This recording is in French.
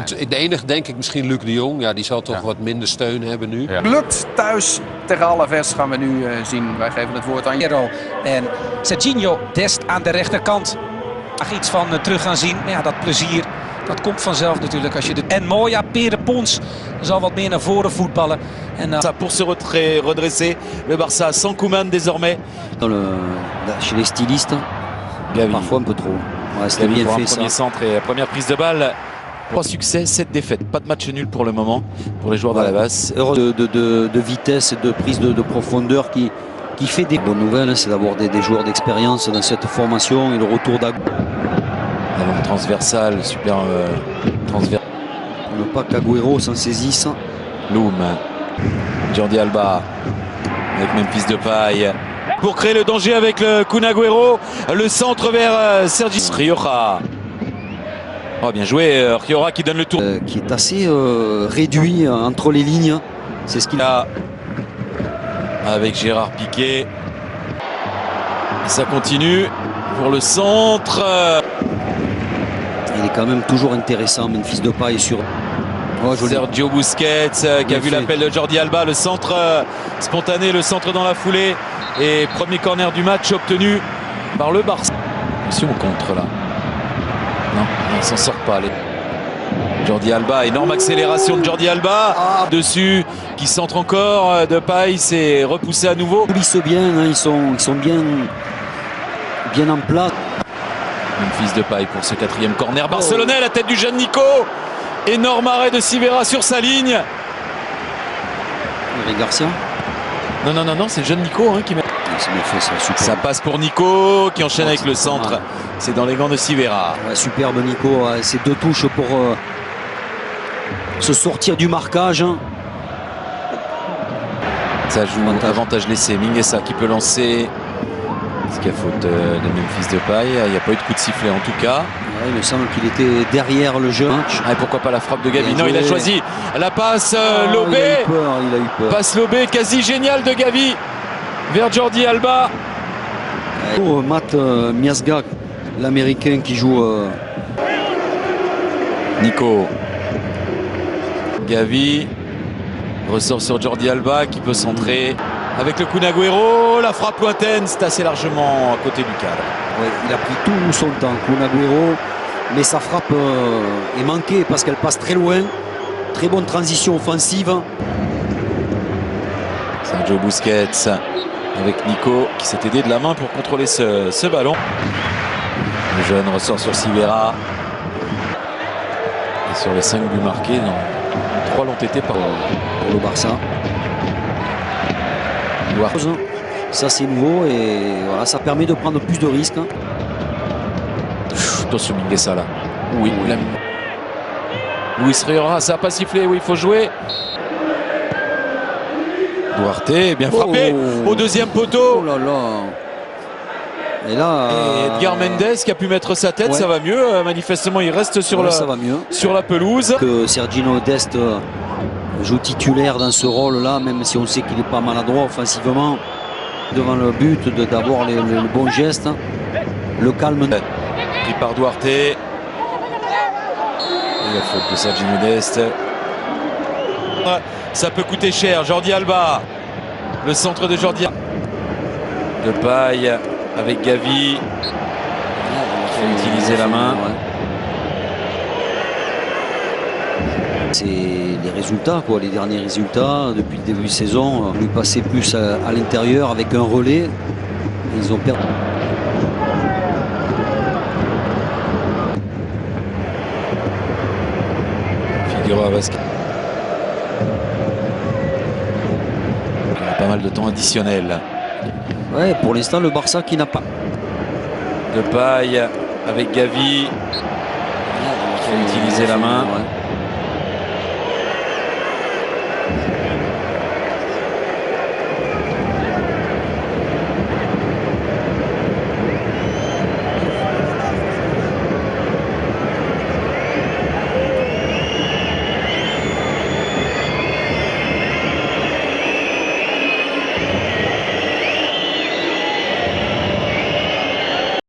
De enige denk ik misschien Luc de Jong. Ja, die zal toch wat minder steun hebben nu. Ja. Lukt thuis tegen Alaves gaan we nu zien. Wij geven het woord aan Hierro en Serginho Dest aan de rechterkant. Mag iets van terug gaan zien. Maar ja, dat plezier, dat komt vanzelf natuurlijk als je en Moya, Pere Pons zal wat meer naar voren voetballen. En pour se redresser, le Barça sans Koeman désormais. Chez les stylistes, Gavi. Parfois un peu trop. Ouais, c'était bien fait ça. Premier centre et première prise de balle. 3 succès, 7 défaites. Pas de match nul pour le moment pour les joueurs d'Alaves. De vitesse et de prise de profondeur qui fait des bonnes nouvelles. C'est d'avoir des joueurs d'expérience dans cette formation et le retour d'Agu. Un long transversal, super transversal. Ne pas qu'Agüero s'en saisisse. Loum, Jordi Alba avec Memphis Depay pour créer le danger avec le Kun Agüero. Le centre vers Sergi Rioja. Oh, bien joué, Rioja qui donne le tour. Qui est assez réduit entre les lignes. C'est ce qu'il a. Avec Gérard Piqué. Et ça continue pour le centre. Il est quand même toujours intéressant, Memphis Depay sur. Oh, Sergio Busquets qui a vu l'appel de Jordi Alba, le centre spontané, le centre dans la foulée. Et premier corner du match obtenu par le Barça. Attention au contre là. Non, on s'en sort pas. Jordi Alba, énorme accélération de Jordi Alba. Dessus, qui centre encore. Depay s'est repoussé à nouveau. Ils glissent bien, hein, ils sont bien en place. Memphis Depay pour ce 4e corner barcelonais, la tête du jeune Nico. Énorme arrêt de Sivera sur sa ligne. Eric Garcia. Non, c'est le jeune Nico hein, qui met. Ça passe pour Nico qui enchaîne avec le centre. C'est dans les gants de Sivera. Ouais, superbe Nico, ces 2 touches pour se sortir du marquage. Ça joue avantage laissé. Mingueza qui peut lancer. Est-ce qu'il y a faute de Memphis Depay? Il n'y a pas eu de coup de sifflet en tout cas. Ouais, il me semble qu'il était derrière le jeu. Et pourquoi pas la frappe de Gavi? Non, il a choisi la passe lobée. Il a eu peur. Passe lobée quasi géniale de Gavi vers Jordi Alba. Matt Miazga, l'américain qui joue. Nico. Gavi ressort sur Jordi Alba qui peut centrer avec le Kun Agüero. La frappe lointaine, c'est assez largement à côté du cadre. Ouais, il a pris tout son temps, Kun Agüero, mais sa frappe est manquée parce qu'elle passe très loin. Très bonne transition offensive. Sergio Busquets avec Nico qui s'est aidé de la main pour contrôler ce ballon. Le jeune ressort sur Sivera. Et sur les 5 buts marqués, 3 l'ont été pour le Barça. Ça c'est nouveau et voilà, ça permet de prendre plus de risques. Attention Mingueza là. Oui. Luis Rioja, ça n'a pas sifflé, oui, il faut jouer. Duarte, bien frappé au 2e poteau. Oh là là. Et là, Edgar Mendes qui a pu mettre sa tête, ça va mieux. Manifestement, il reste sur la pelouse. Que Serginho Dest joue titulaire dans ce rôle-là, même si on sait qu'il n'est pas maladroit offensivement. Devant le but, d'avoir le bon geste, le calme. Pris par Duarte. Et la faute de Serginho Dest. Ça peut coûter cher. Jordi Alba. Le centre de Jordi Alba. Depay avec Gavi. Il faut utiliser la main. C'est les résultats, quoi, les derniers résultats depuis le début de saison. Lui passer plus à l'intérieur avec un relais. Ils ont perdu. Figueroa Vasquez. Il y a pas mal de temps additionnel. Ouais, pour l'instant, le Barça qui n'a pas. Depay avec Gavi. Il faut utiliser la main.